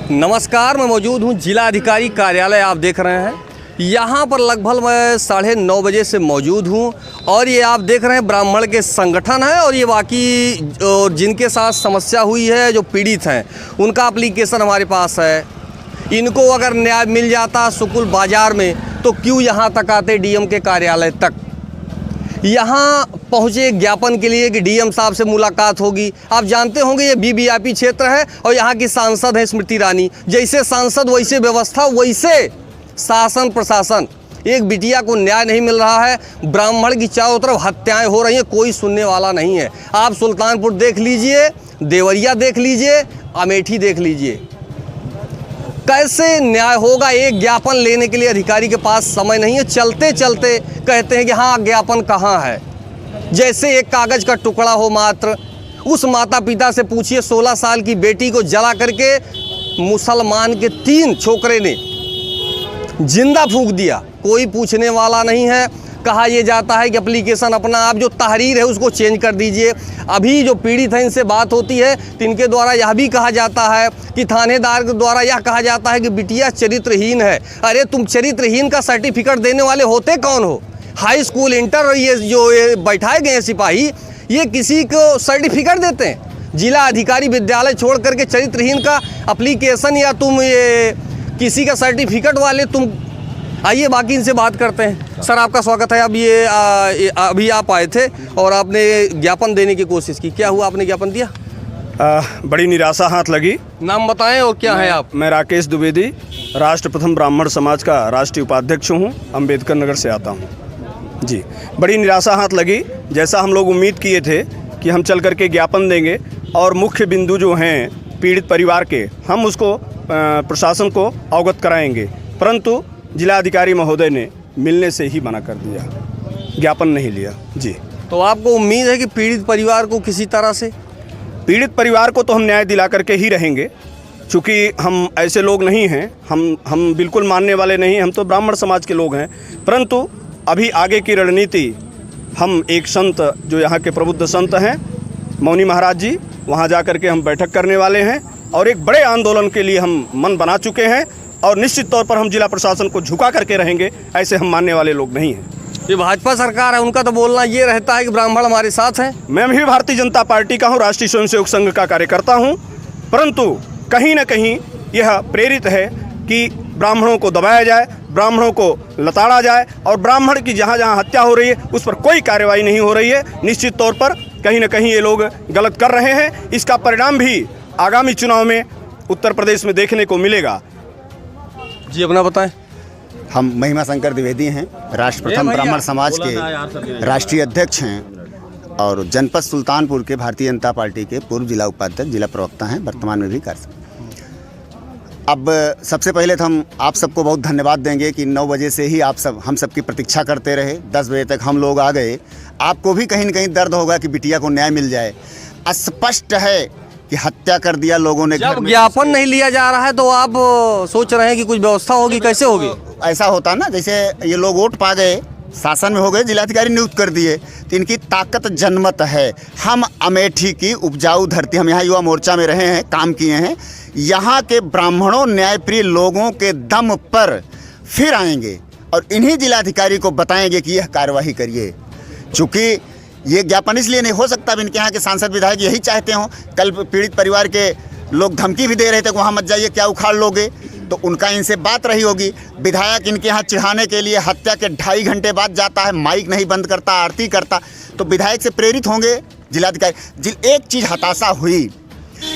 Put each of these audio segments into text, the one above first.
नमस्कार, मैं मौजूद हूँ जिला अधिकारी कार्यालय। आप देख रहे हैं यहाँ पर लगभग मैं 9:30 बजे से मौजूद हूँ और ये आप देख रहे हैं ब्राह्मण के संगठन है और ये बाकी जिनके साथ समस्या हुई है, जो पीड़ित हैं, उनका एप्लीकेशन हमारे पास है। इनको अगर न्याय मिल जाता सुकुल बाज़ार में तो क्यों यहाँ तक आते डीएम के कार्यालय तक। यहाँ पहुँचे ज्ञापन के लिए कि डीएम साहब से मुलाकात होगी। आप जानते होंगे ये वीवीआईपी क्षेत्र है और यहाँ की सांसद है स्मृति ईरानी। जैसे सांसद वैसे व्यवस्था, वैसे शासन प्रशासन। एक बिटिया को न्याय नहीं मिल रहा है, ब्राह्मण की चारों तरफ हत्याएं हो रही हैं, कोई सुनने वाला नहीं है। आप सुल्तानपुर देख लीजिए, देवरिया देख लीजिए, अमेठी देख लीजिए, कैसे न्याय होगा। एक ज्ञापन लेने के लिए अधिकारी के पास समय नहीं है। चलते चलते कहते हैं कि हाँ ज्ञापन कहाँ है, जैसे एक कागज़ का टुकड़ा हो मात्र। उस माता पिता से पूछिए, 16 साल की बेटी को जला करके मुसलमान के 3 छोकरे ने जिंदा फूंक दिया, कोई पूछने वाला नहीं है। कहा यह जाता है कि एप्लीकेशन अपना आप जो तहरीर है उसको चेंज कर दीजिए। अभी जो पीड़ित हैं इनसे बात होती है तो इनके द्वारा यह भी कहा जाता है कि थानेदार के द्वारा यह कहा जाता है कि बिटिया चरित्रहीन है। अरे तुम चरित्रहीन का सर्टिफिकेट देने वाले होते कौन हो? हाई स्कूल, इंटर, ये जो बैठाए गए हैं सिपाही, ये किसी को सर्टिफिकेट देते हैं? जिला अधिकारी विद्यालय छोड़ करके चरित्रहीन का एप्लीकेशन या तुम ये किसी का सर्टिफिकेट वाले तुम। आइए बाकी इनसे बात करते हैं। सर आपका स्वागत है। अब ये अभी आप आए थे और आपने ज्ञापन देने की कोशिश की, क्या हुआ? आपने ज्ञापन दिया? बड़ी निराशा हाथ लगी। नाम बताएं और क्या है आप? मैं राकेश द्विवेदी, राष्ट्र प्रथम ब्राह्मण समाज का राष्ट्रीय उपाध्यक्ष हूँ। अम्बेडकर नगर से आता हूँ जी। बड़ी निराशा हाथ लगी। जैसा हम लोग उम्मीद किए थे कि हम चल करके ज्ञापन देंगे और मुख्य बिंदु जो हैं पीड़ित परिवार के, हम उसको प्रशासन को अवगत कराएंगे, परंतु जिलाधिकारी महोदय ने मिलने से ही मना कर दिया, ज्ञापन नहीं लिया जी। तो आपको उम्मीद है कि पीड़ित परिवार को किसी तरह से? पीड़ित परिवार को तो हम न्याय दिला करके ही रहेंगे, चूँकि हम ऐसे लोग नहीं हैं, हम बिल्कुल मानने वाले नहीं, हम तो ब्राह्मण समाज के लोग हैं। परंतु अभी आगे की रणनीति, हम एक संत जो यहाँ के प्रबुद्ध संत हैं मौनी महाराज जी, वहाँ जा कर के हम बैठक करने वाले हैं और एक बड़े आंदोलन के लिए हम मन बना चुके हैं और निश्चित तौर पर हम जिला प्रशासन को झुका करके रहेंगे। ऐसे हम मानने वाले लोग नहीं हैं। ये भाजपा सरकार है, उनका तो बोलना ये रहता है कि ब्राह्मण हमारे साथ हैं। मैं भी भारतीय जनता पार्टी का हूँ, राष्ट्रीय स्वयंसेवक संघ का कार्यकर्ता हूँ, परंतु कहीं न कहीं यह प्रेरित है कि ब्राह्मणों को दबाया जाए, ब्राह्मणों को लताड़ा जाए और ब्राह्मण की जहाँ जहाँ हत्या हो रही है उस पर कोई कार्रवाई नहीं हो रही है। निश्चित तौर पर कहीं न कहीं ये लोग गलत कर रहे हैं। इसका परिणाम भी आगामी चुनाव में उत्तर प्रदेश में देखने को मिलेगा जी। अपना बताएं। हम महिमा शंकर द्विवेदी हैं, राष्ट्र प्रथम ब्राह्मण समाज के राष्ट्रीय अध्यक्ष हैं और जनपद सुल्तानपुर के भारतीय जनता पार्टी के पूर्व जिला उपाध्यक्ष, जिला प्रवक्ता हैं, वर्तमान में भी कर। अब सबसे पहले तो हम आप सबको बहुत धन्यवाद देंगे कि 9 बजे से ही हम सब की प्रतीक्षा करते रहे। 10 बजे तक हम लोग आ गए। आपको भी कहीं न कहीं दर्द होगा कि बिटिया को न्याय मिल जाए। स्पष्ट है कि हत्या कर दिया लोगों ने। जब ज्ञापन नहीं लिया जा रहा है तो आप सोच रहे हैं कि कुछ व्यवस्था होगी, कैसे होगी? ऐसा होता ना, जैसे ये लोग वोट पा गए, शासन में हो गए, जिलाधिकारी नियुक्त कर दिए, तो इनकी ताकत जनमत है। हम अमेठी की उपजाऊ धरती, हम यहाँ युवा मोर्चा में रहे हैं, काम किए हैं। यहाँ के ब्राह्मणों न्यायप्रिय लोगों के दम पर फिर आएंगे और इन्हीं जिलाधिकारी को बताएंगे कि यह कार्यवाही करिए। चूँकि ये ज्ञापन इसलिए नहीं हो सकता, अब इनके यहाँ के सांसद विधायक यही चाहते हों। कल पीड़ित परिवार के लोग धमकी भी दे रहे थे कि वहाँ मत जाइए, क्या उखाड़ लोगे, तो उनका इनसे बात रही होगी। विधायक इनके यहाँ चिढ़ाने के लिए हत्या के 2.5 घंटे बाद जाता है, माइक नहीं बंद करता, आरती करता, तो विधायक से प्रेरित होंगे जिलाधिकारी। एक चीज़ हताशा हुई,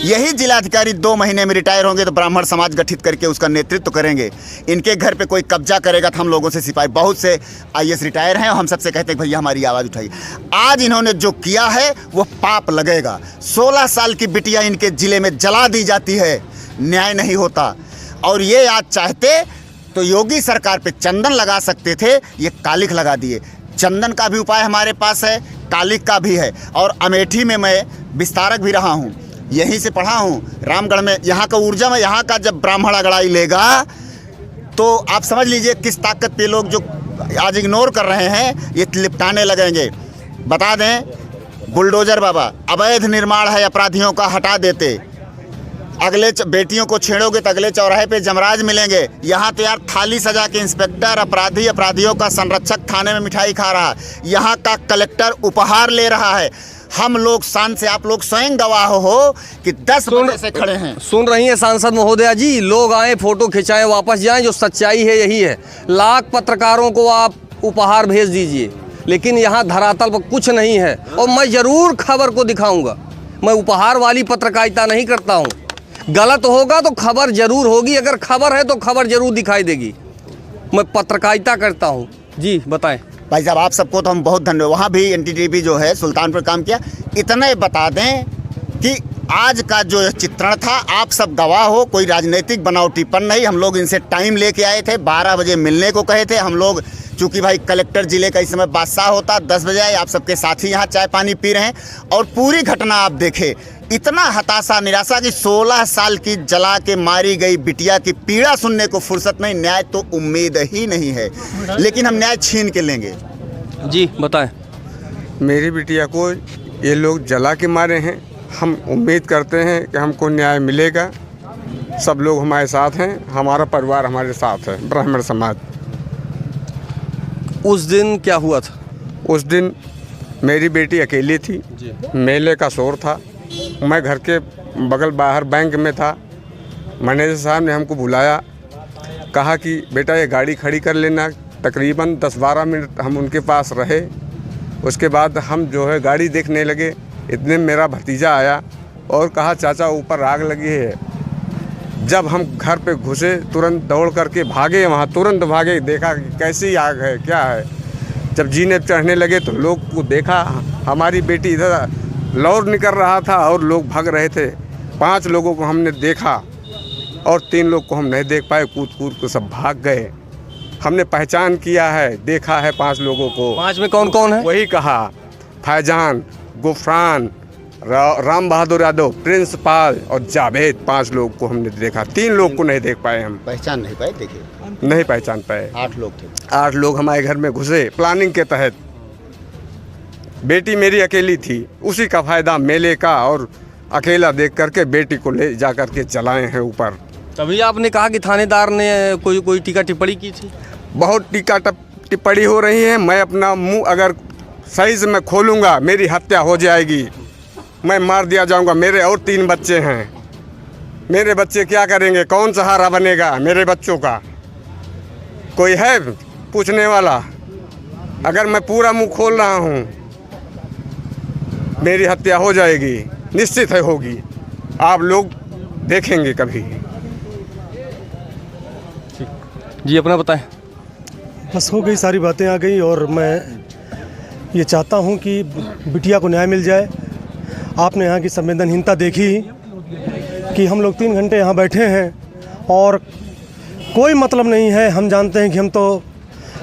यही जिलाधिकारी 2 महीने में रिटायर होंगे तो ब्राह्मण समाज गठित करके उसका नेतृत्व करेंगे। इनके घर पे कोई कब्जा करेगा तो हम लोगों से सिपाही, बहुत से आईएएस रिटायर हैं और हम सबसे कहते हैं भैया हमारी आवाज़ उठाइए। आज इन्होंने जो किया है वो पाप लगेगा। 16 साल की बिटिया इनके ज़िले में जला दी जाती है, न्याय नहीं होता। और ये आज चाहते तो योगी सरकार पे चंदन लगा सकते थे, ये कालिख लगा दिए। चंदन का भी उपाय हमारे पास है, कालिख का भी है। और अमेठी में मैं विस्तारक भी रहा हूँ, यहीं से पढ़ा हूँ, रामगढ़ में। यहाँ का ऊर्जा में, यहाँ का जब ब्राह्मण अगड़ाई लेगा तो आप समझ लीजिए किस ताकत पे लोग जो आज इग्नोर कर रहे हैं ये लिपटाने लगेंगे। बता दें, बुलडोजर बाबा, अवैध निर्माण है अपराधियों का, हटा देते। बेटियों को छेड़ोगे तो अगले चौराहे पे जमराज मिलेंगे। यहाँ तो यार थाली सजा के इंस्पेक्टर अपराधियों का संरक्षक थाने में मिठाई खा रहा है, यहाँ का कलेक्टर उपहार ले रहा है। हम लोग शान से, आप लोग स्वयं गवाह हो कि 10 बजे से खड़े हैं। सुन रही हैं सांसद महोदया जी, लोग आए फोटो खिंचाएं वापस जाएं, जो सच्चाई है यही है। लाख पत्रकारों को आप उपहार भेज दीजिए, लेकिन यहाँ धरातल पर कुछ नहीं है। और मैं ज़रूर खबर को दिखाऊंगा। मैं उपहार वाली पत्रकारिता नहीं करता हूँ। गलत होगा तो खबर जरूर होगी, अगर खबर है तो खबर जरूर दिखाई देगी। मैं पत्रकारिता करता हूँ। जी बताएं। भाई साहब, आप सबको तो हम बहुत धन्यवाद। वहाँ भी एनडीटीवी जो है सुल्तानपुर काम किया। इतना बता दें कि आज का जो चित्रण था, आप सब गवाह हो, कोई राजनीतिक बनावटीपन नहीं। हम लोग इनसे टाइम लेके आए थे, 12 बजे मिलने को कहे थे हम लोग। चूँकि भाई कलेक्टर जिले का इस समय बादशाह होता, 10 बजे आए। आप सबके साथी यहाँ चाय पानी पी रहे हैं और पूरी घटना आप देखें। इतना हताशा निराशा कि 16 साल की जला के मारी गई बिटिया की पीड़ा सुनने को फुर्सत नहीं। न्याय तो उम्मीद ही नहीं है, लेकिन हम न्याय छीन के लेंगे। जी बताएं। मेरी बिटिया को ये लोग जला के मारे हैं। हम उम्मीद करते हैं कि हमको न्याय मिलेगा। सब लोग हमारे साथ हैं, हमारा परिवार हमारे साथ है, ब्राह्मण समाज। उस दिन क्या हुआ था? उस दिन मेरी बेटी अकेली थी, मेले का शोर था। मैं घर के बगल बाहर बैंक में था। मैनेजर साहब ने हमको बुलाया, कहा कि बेटा ये गाड़ी खड़ी कर लेना। तकरीबन 10-12 मिनट हम उनके पास रहे। उसके बाद हम जो है गाड़ी देखने लगे। इतने मेरा भतीजा आया और कहा चाचा ऊपर आग लगी है। जब हम घर पे घुसे तुरंत दौड़ करके भागे, वहाँ तुरंत भागे, देखा कि कैसी आग है, क्या है। जब जीने चढ़ने लगे तो लोग को देखा, हमारी बेटी इधर लौर निकल रहा था और लोग भाग रहे थे। 5 लोगों को हमने देखा और 3 लोग को हम नहीं देख पाए, कूद कूद को सब भाग गए। हमने पहचान किया है, देखा है 5 लोगों को। 5 में कौन कौन है? वही कहा, फैजान, गुफरान, राम बहादुर यादव, प्रिंस पाल और जावेद। 5 लोग को हमने देखा, 3 लोग को नहीं देख पाए। हम पहचान नहीं पाए, देखिए नहीं पहचान पाए। 8 लोग थे। 8 लोग हमारे घर में घुसे प्लानिंग के तहत। बेटी मेरी अकेली थी, उसी का फायदा मेले का और अकेला देख करके बेटी को ले जा करके चलाए हैं ऊपर। तभी आपने कहा कि थानेदार ने कोई टीका टिप्पणी की थी। बहुत टीका टिप्पणी हो रही है। मैं अपना मुंह अगर सही से मैं खोलूँगा मेरी हत्या हो जाएगी, मैं मार दिया जाऊँगा। मेरे और 3 बच्चे हैं, मेरे बच्चे क्या करेंगे? कौन सहारा बनेगा मेरे बच्चों का? कोई है पूछने वाला? अगर मैं पूरा मुंह खोल रहा हूँ मेरी हत्या हो जाएगी, निश्चित है होगी। आप लोग देखेंगे कभी। जी अपना बताएं। बस हो गई, सारी बातें आ गई और मैं ये चाहता हूँ कि बिटिया को न्याय मिल जाए। आपने यहाँ की संवेदनहीनता देखी कि हम लोग 3 घंटे यहाँ बैठे हैं और कोई मतलब नहीं है। हम जानते हैं कि हम तो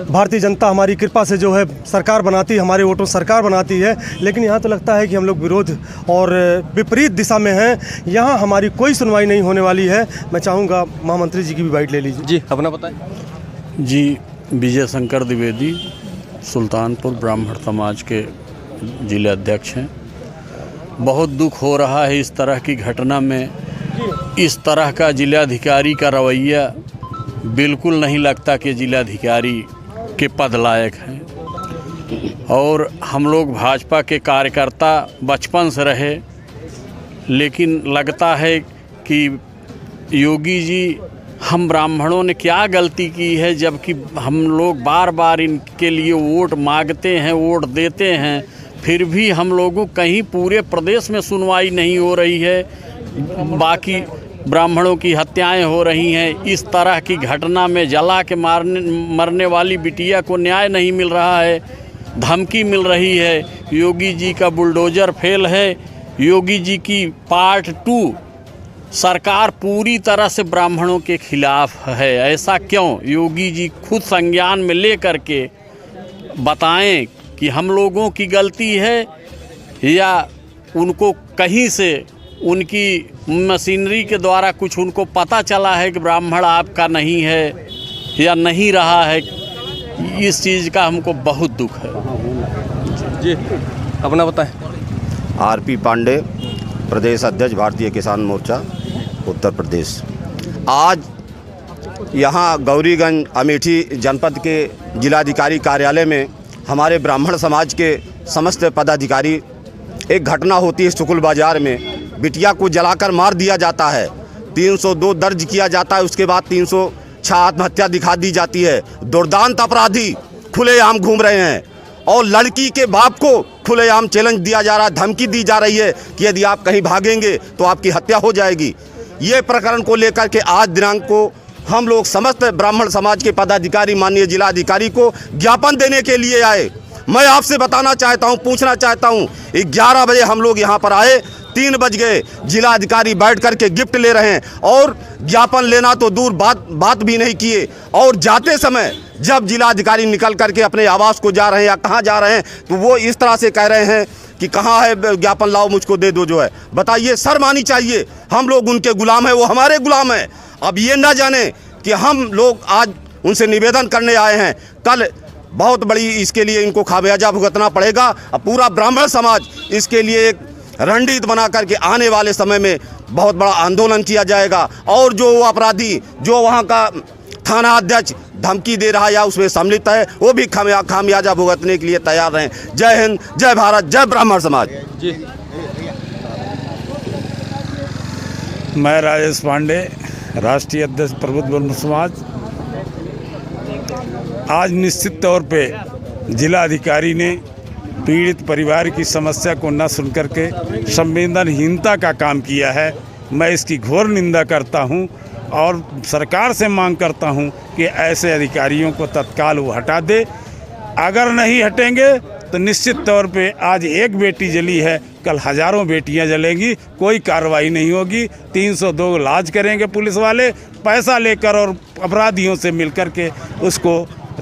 भारतीय जनता हमारी कृपा से जो है सरकार बनाती है, हमारे वोटों सरकार बनाती है, लेकिन यहाँ तो लगता है कि हम लोग विरोध और विपरीत दिशा में हैं। यहाँ हमारी कोई सुनवाई नहीं होने वाली है। मैं चाहूँगा महामंत्री जी की भी बाइट ले लीजिए। जी अपना बताएं। जी विजय शंकर द्विवेदी, सुल्तानपुर ब्राह्मण समाज के जिले अध्यक्ष हैं। बहुत दुख हो रहा है इस तरह की घटना में। इस तरह का जिलाधिकारी का रवैया बिल्कुल नहीं लगता कि जिलाधिकारी के पद लायक हैं। और हम लोग भाजपा के कार्यकर्ता बचपन से रहे, लेकिन लगता है कि योगी जी हम ब्राह्मणों ने क्या गलती की है, जबकि हम लोग बार बार इनके लिए वोट मांगते हैं, वोट देते हैं, फिर भी हम लोगों कहीं पूरे प्रदेश में सुनवाई नहीं हो रही है। बाकी ब्राह्मणों की हत्याएं हो रही हैं। इस तरह की घटना में जला के मरने वाली बिटिया को न्याय नहीं मिल रहा है, धमकी मिल रही है। योगी जी का बुलडोजर फेल है। योगी जी की पार्ट 2 सरकार पूरी तरह से ब्राह्मणों के खिलाफ है। ऐसा क्यों? योगी जी खुद संज्ञान में ले करके बताएं कि हम लोगों की गलती है या उनको कहीं से उनकी मशीनरी के द्वारा कुछ उनको पता चला है कि ब्राह्मण आपका नहीं है या नहीं रहा है। इस चीज़ का हमको बहुत दुख है। जी अपना बताएं। आरपी पांडे, प्रदेश अध्यक्ष भारतीय किसान मोर्चा। उत्तर प्रदेश। आज यहाँ गौरीगंज अमेठी जनपद के जिलाधिकारी कार्यालय में हमारे ब्राह्मण समाज के समस्त पदाधिकारी, एक घटना होती है शुक्ल बाज़ार में, बिटिया को जलाकर मार दिया जाता है, 302 दर्ज किया जाता है, उसके बाद 306 आत्महत्या दिखा दी जाती है। दुर्दांत अपराधी खुलेआम घूम रहे हैं और लड़की के बाप को खुलेआम चैलेंज दिया जा रहा है, धमकी दी जा रही है कि यदि आप कहीं भागेंगे तो आपकी हत्या हो जाएगी। ये प्रकरण को लेकर के आज दिनांक को हम लोग समस्त ब्राह्मण समाज के पदाधिकारी माननीय जिलाधिकारी को ज्ञापन देने के लिए आए। मैं आपसे बताना चाहता हूं, पूछना चाहता हूं, 11 बजे हम लोग यहां पर आए, 3 बज गए, जिलाधिकारी बैठ करके गिफ्ट ले रहे हैं और ज्ञापन लेना तो दूर बात भी नहीं किए। और जाते समय जब जिलाधिकारी निकल करके अपने आवास को जा रहे हैं या कहाँ जा रहे हैं तो वो इस तरह से कह रहे हैं कि कहाँ है ज्ञापन, लाओ मुझको दे दो। जो है बताइए, शर्म आनी चाहिए। हम लोग उनके गुलाम हैं, वो हमारे गुलाम हैं। अब ये ना जाने कि हम लोग आज उनसे निवेदन करने आए हैं, कल बहुत बड़ी इसके लिए इनको खामियाजा भुगतना पड़ेगा। अब पूरा ब्राह्मण समाज इसके लिए एक रणनीति बना करके आने वाले समय में बहुत बड़ा आंदोलन किया जाएगा और जो अपराधी, जो वहाँ का थाना अध्यक्ष धमकी दे रहा है या उसमें सम्मिलित है, वो भी खामियाजा भुगतने के लिए तैयार रहें। जय हिंद, जय भारत, जय ब्राह्मण समाज। जी, मैं राजेश पांडे, राष्ट्रीय अध्यक्ष प्रबुद्ध ब्राह्मण समाज। आज निश्चित तौर पे जिलाधिकारी ने पीड़ित परिवार की समस्या को न सुनकर के संवेदनहीनता का काम किया है। मैं इसकी घोर निंदा करता हूं और सरकार से मांग करता हूं कि ऐसे अधिकारियों को तत्काल वो हटा दे। अगर नहीं हटेंगे तो निश्चित तौर पे आज एक बेटी जली है, कल हज़ारों बेटियां जलेंगी, कोई कार्रवाई नहीं होगी। 302 लाज करेंगे पुलिस वाले, पैसा लेकर और अपराधियों से मिलकर के उसको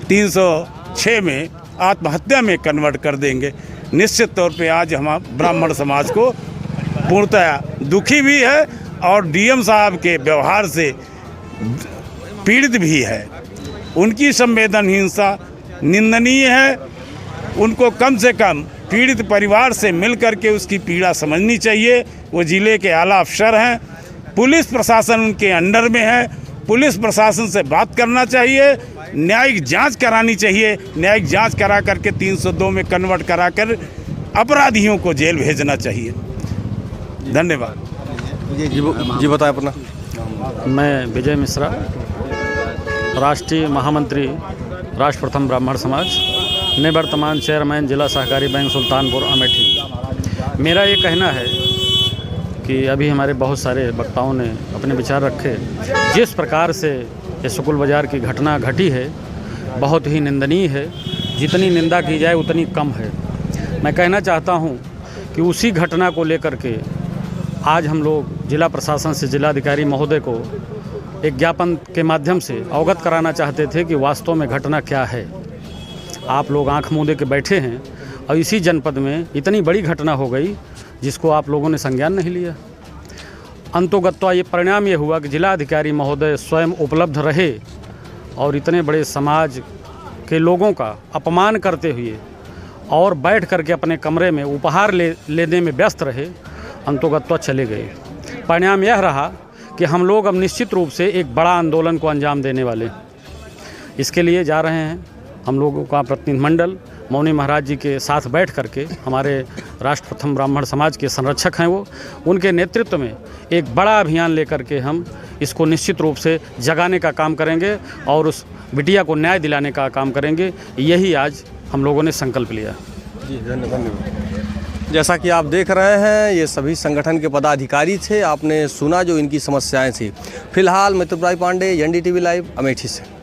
306 में आत्महत्या में कन्वर्ट कर देंगे। निश्चित तौर पे आज हम ब्राह्मण समाज को पूर्णतः दुखी भी है और डीएम साहब के व्यवहार से पीड़ित भी है। उनकी संवेदनहीनता निंदनीय है। उनको कम से कम पीड़ित परिवार से मिल करके उसकी पीड़ा समझनी चाहिए। वो ज़िले के आला अफसर हैं, पुलिस प्रशासन उनके अंडर में है, पुलिस प्रशासन से बात करना चाहिए, न्यायिक जांच करानी चाहिए। न्यायिक जांच करा करके 302 में कन्वर्ट करा कर अपराधियों को जेल भेजना चाहिए। धन्यवाद। जी बताएं अपना। मैं विजय मिश्रा, राष्ट्रीय महामंत्री राष्ट्र प्रथम ब्राह्मण समाज, निवर्तमान चेयरमैन जिला सहकारी बैंक सुल्तानपुर अमेठी। मेरा ये कहना है कि अभी हमारे बहुत सारे वक्ताओं ने अपने विचार रखे। जिस प्रकार से ये शुक्ल बाज़ार की घटना घटी है बहुत ही निंदनीय है। जितनी निंदा की जाए उतनी कम है। मैं कहना चाहता हूँ कि उसी घटना को लेकर के आज हम लोग जिला प्रशासन से जिलाधिकारी महोदय को एक ज्ञापन के माध्यम से अवगत कराना चाहते थे कि वास्तव में घटना क्या है। आप लोग आंख मूंदे के बैठे हैं और इसी जनपद में इतनी बड़ी घटना हो गई जिसको आप लोगों ने संज्ञान नहीं लिया। अंतोगत्वा ये परिणाम ये हुआ कि जिलाधिकारी महोदय स्वयं उपलब्ध रहे और इतने बड़े समाज के लोगों का अपमान करते हुए और बैठ करके अपने कमरे में उपहार लेने में व्यस्त रहे, अंतोगत्वा चले गए। परिणाम यह रहा कि हम लोग अब निश्चित रूप से एक बड़ा आंदोलन को अंजाम देने वाले इसके लिए जा रहे हैं। हम लोगों का प्रतिनिधिमंडल मौनी महाराज जी के साथ बैठ करके, हमारे राष्ट्र प्रथम ब्राह्मण समाज के संरक्षक हैं वो, उनके नेतृत्व में एक बड़ा अभियान लेकर के हम इसको निश्चित रूप से जगाने का काम करेंगे और उस बिटिया को न्याय दिलाने का काम करेंगे। यही आज हम लोगों ने संकल्प लिया। जी धन्यवाद। जैसा कि आप देख रहे हैं ये सभी संगठन के पदाधिकारी थे। आपने सुना जो इनकी समस्याएं थी। फिलहाल मैं त्रिपुरारी पांडे, NDTV लाइव, अमेठी से।